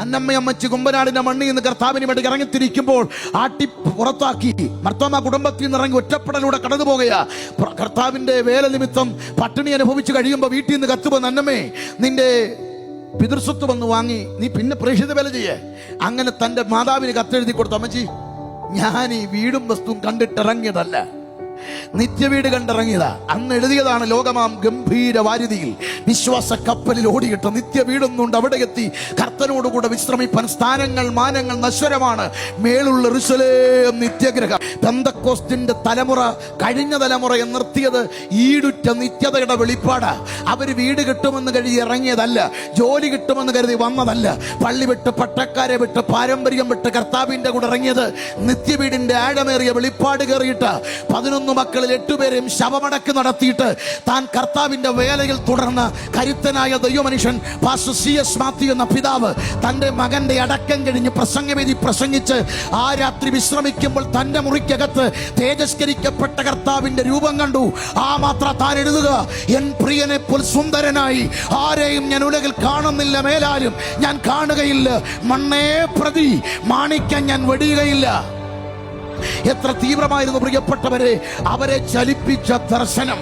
അന്നമ്മയമ്മച്ച് കുമ്പനാടിന്റെ മണ്ണിൽ നിന്ന് കർത്താവിന് വേണ്ടി ഇറങ്ങിത്തിരിക്കുമ്പോൾ ആട്ടി പുറത്താക്കി മർത്തോമ കുടുംബത്തിൽ നിന്ന് ഇറങ്ങി ഒറ്റപ്പെടലൂടെ കടന്നു പോകുകയാ. കർത്താവിന്റെ വേല നിമിത്തം പട്ടിണി അനുഭവിച്ച് കഴിയുമ്പോൾ വീട്ടിൽ നിന്ന് കത്തുപോകുന്ന അന്നമ്മേ, നിന്റെ പിതൃസ്വത്ത് വന്ന് വാങ്ങി നീ പിന്നെ പ്രേക്ഷിത വേല ചെയ്യേ. അങ്ങനെ തന്റെ മാതാവിന് കത്തെഴുതി കൊടുത്തു, അമ്മച്ചി ഞാൻ ഈ വീടും വസ്തുവും കണ്ടിട്ടിറങ്ങിയതല്ല, നിത്യവീട് കണ്ടിറങ്ങിയതാ. അന്ന് എഴുതിയതാണ് ലോകമാം ഗംഭീര വാരിധിയിൽ വിശ്വാസ കപ്പലിൽ ഓടിയിട്ട് നിത്യ വീടൊന്നുണ്ട്. അവിടെ എത്തി കർത്തനോടുകൂടെ വിശ്രമിപ്പാൻ സ്ഥാനങ്ങൾ മാനങ്ങൾ നശ്വരമാണ്, മേലുള്ള യെരൂശലേം നിത്യഗ്രഹം. പെന്തക്കോസ്തിന്റെ തലമുറ കഴിഞ്ഞ തലമുറയെ നിർത്തിയത് ഈടുറ്റ നിത്യതയുടെ വെളിപ്പാടാ. അവര് വീട് കിട്ടുമെന്ന് കരുതി ഇറങ്ങിയതല്ല, ജോലി കിട്ടുമെന്ന് കരുതി വന്നതല്ല. പള്ളി വിട്ട് പട്ടക്കാരെ വിട്ട് പാരമ്പര്യം വിട്ട് കർത്താവിന്റെ കൂടെ ഇറങ്ങിയത് നിത്യവീടിന്റെ ആഴമേറിയ വെളിപ്പാട് കയറിയിട്ട് 11 മക്കളിൽ 8 പേരെയും ശവമടക്ക് നടത്തിയിട്ട് താൻ കർത്താവിന്റെ വേലയിൽ തുടർന്ന് കരുത്തനായ ദൈവമനുഷ്യൻ പാസ്റ്റർ CS മാത്യു എന്ന പിതാവ് തന്റെ മകന്റെ അടക്കം കഴിഞ്ഞ് പ്രസംഗവേദി പ്രസംഗിച്ച് ആ രാത്രി വിശ്രമിക്കുമ്പോൾ തന്റെ മുറിക്കകത്ത് തേജസ്കരിക്കപ്പെട്ട കർത്താവിന്റെ രൂപം കണ്ടു. ആ മാത്ര താൻ എഴുതുക, എൻ പ്രിയനെ പോൽ സുന്ദരനായി ആരെയും ഞാൻ ഉലകിൽ കാണുന്നില്ല, മേലാലും ഞാൻ കാണുകയില്ല, മണ്ണേ പ്രതി മാണിക്യം ഞാൻ വെടിയുകയില്ല. എത്ര തീവ്രമായിരുന്നു പ്രിയപ്പെട്ടവരെ അവരെ ചലിപ്പിച്ച ദർശനം.